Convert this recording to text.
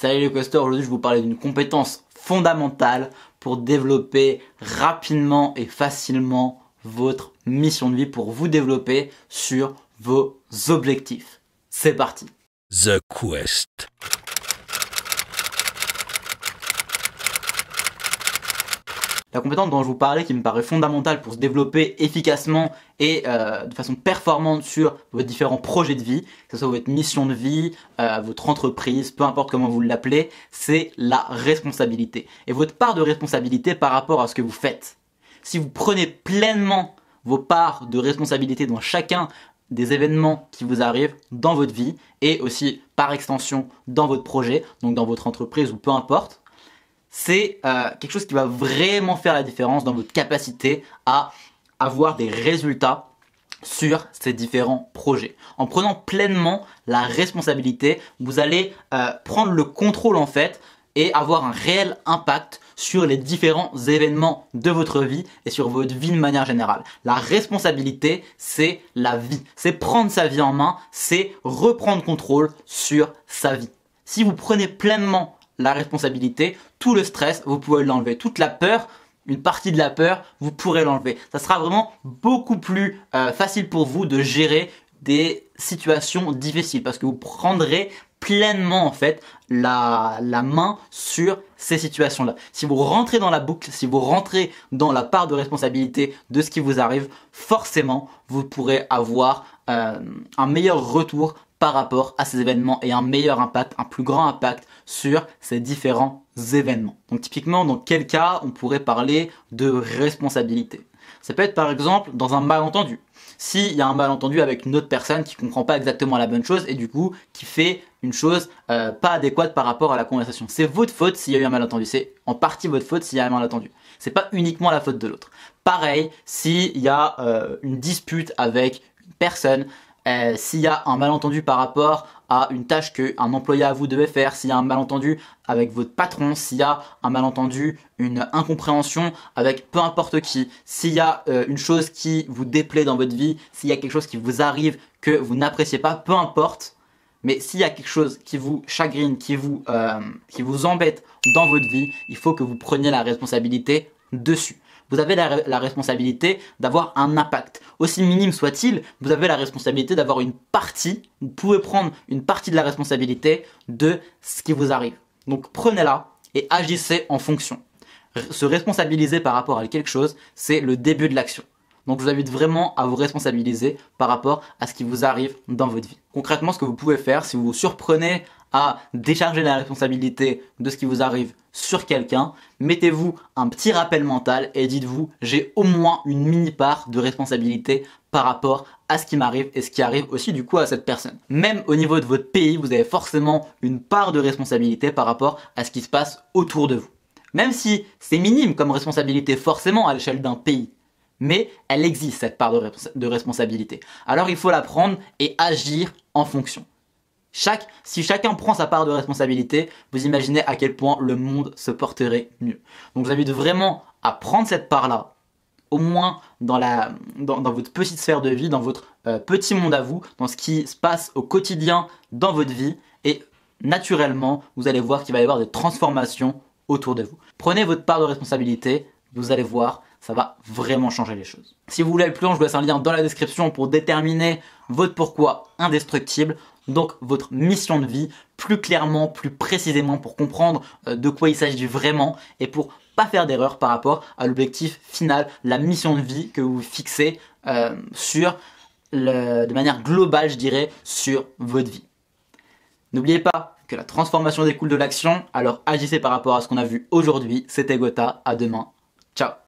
Salut les costeurs, aujourd'hui je vais vous parler d'une compétence fondamentale pour développer rapidement et facilement votre mission de vie, pour vous développer sur vos objectifs. C'est parti. The Quest. La compétence dont je vous parlais, qui me paraît fondamentale pour se développer efficacement et de façon performante sur vos différents projets de vie, que ce soit votre mission de vie, votre entreprise, peu importe comment vous l'appelez, c'est la responsabilité. Et votre part de responsabilité par rapport à ce que vous faites. Si vous prenez pleinement vos parts de responsabilité dans chacun des événements qui vous arrivent dans votre vie et aussi par extension dans votre projet, donc dans votre entreprise ou peu importe, c'est quelque chose qui va vraiment faire la différence dans votre capacité à avoir des résultats sur ces différents projets. En prenant pleinement la responsabilité, vous allez prendre le contrôle en fait et avoir un réel impact sur les différents événements de votre vie et sur votre vie de manière générale. La responsabilité, c'est la vie. C'est prendre sa vie en main, c'est reprendre contrôle sur sa vie. Si vous prenez pleinement la responsabilité, tout le stress, vous pouvez l'enlever. Toute la peur, une partie de la peur, vous pourrez l'enlever. Ça sera vraiment beaucoup plus facile pour vous de gérer des situations difficiles parce que vous prendrez pleinement en fait la main sur ces situations-là. Si vous rentrez dans la boucle, si vous rentrez dans la part de responsabilité de ce qui vous arrive, forcément vous pourrez avoir un meilleur retour par rapport à ces événements et un meilleur impact, un plus grand impact sur ces différents événements. Donc typiquement, dans quel cas on pourrait parler de responsabilité? Ça peut être par exemple dans un malentendu. S'il y a un malentendu avec une autre personne qui ne comprend pas exactement la bonne chose et du coup qui fait une chose pas adéquate par rapport à la conversation. C'est votre faute s'il y a eu un malentendu. C'est en partie votre faute s'il y a un malentendu. C'est pas uniquement la faute de l'autre. Pareil, s'il y a une dispute avec une personne, s'il y a un malentendu par rapport à une tâche qu'un employé à vous devait faire, s'il y a un malentendu avec votre patron, s'il y a un malentendu, une incompréhension avec peu importe qui, s'il y a une chose qui vous déplaît dans votre vie, s'il y a quelque chose qui vous arrive que vous n'appréciez pas, peu importe, mais s'il y a quelque chose qui vous chagrine, qui vous embête dans votre vie, il faut que vous preniez la responsabilité dessus. Vous avez la responsabilité d'avoir un impact. Aussi minime soit-il, vous avez la responsabilité d'avoir une partie, vous pouvez prendre une partie de la responsabilité de ce qui vous arrive. Donc prenez-la et agissez en fonction. Se responsabiliser par rapport à quelque chose, c'est le début de l'action. Donc je vous invite vraiment à vous responsabiliser par rapport à ce qui vous arrive dans votre vie. Concrètement, ce que vous pouvez faire, si vous vous surprenez à décharger la responsabilité de ce qui vous arrive sur quelqu'un, mettez-vous un petit rappel mental et dites-vous, j'ai au moins une mini part de responsabilité par rapport à ce qui m'arrive et ce qui arrive aussi du coup à cette personne. Même au niveau de votre pays, vous avez forcément une part de responsabilité par rapport à ce qui se passe autour de vous. Même si c'est minime comme responsabilité forcément à l'échelle d'un pays, mais elle existe cette part de responsabilité. Alors il faut la prendre et agir en fonction. Si chacun prend sa part de responsabilité, vous imaginez à quel point le monde se porterait mieux. Donc je vous invite vraiment à prendre cette part-là, au moins dans votre petite sphère de vie, dans votre petit monde à vous, dans ce qui se passe au quotidien dans votre vie, et naturellement, vous allez voir qu'il va y avoir des transformations autour de vous. Prenez votre part de responsabilité, vous allez voir, ça va vraiment changer les choses. Si vous voulez aller plus loin, je vous laisse un lien dans la description pour déterminer votre pourquoi indestructible, donc votre mission de vie, plus clairement, plus précisément pour comprendre de quoi il s'agit vraiment et pour pas faire d'erreur par rapport à l'objectif final, la mission de vie que vous fixez de manière globale, je dirais, sur votre vie. N'oubliez pas que la transformation découle de l'action, alors agissez par rapport à ce qu'on a vu aujourd'hui. C'était Gotha, à demain. Ciao.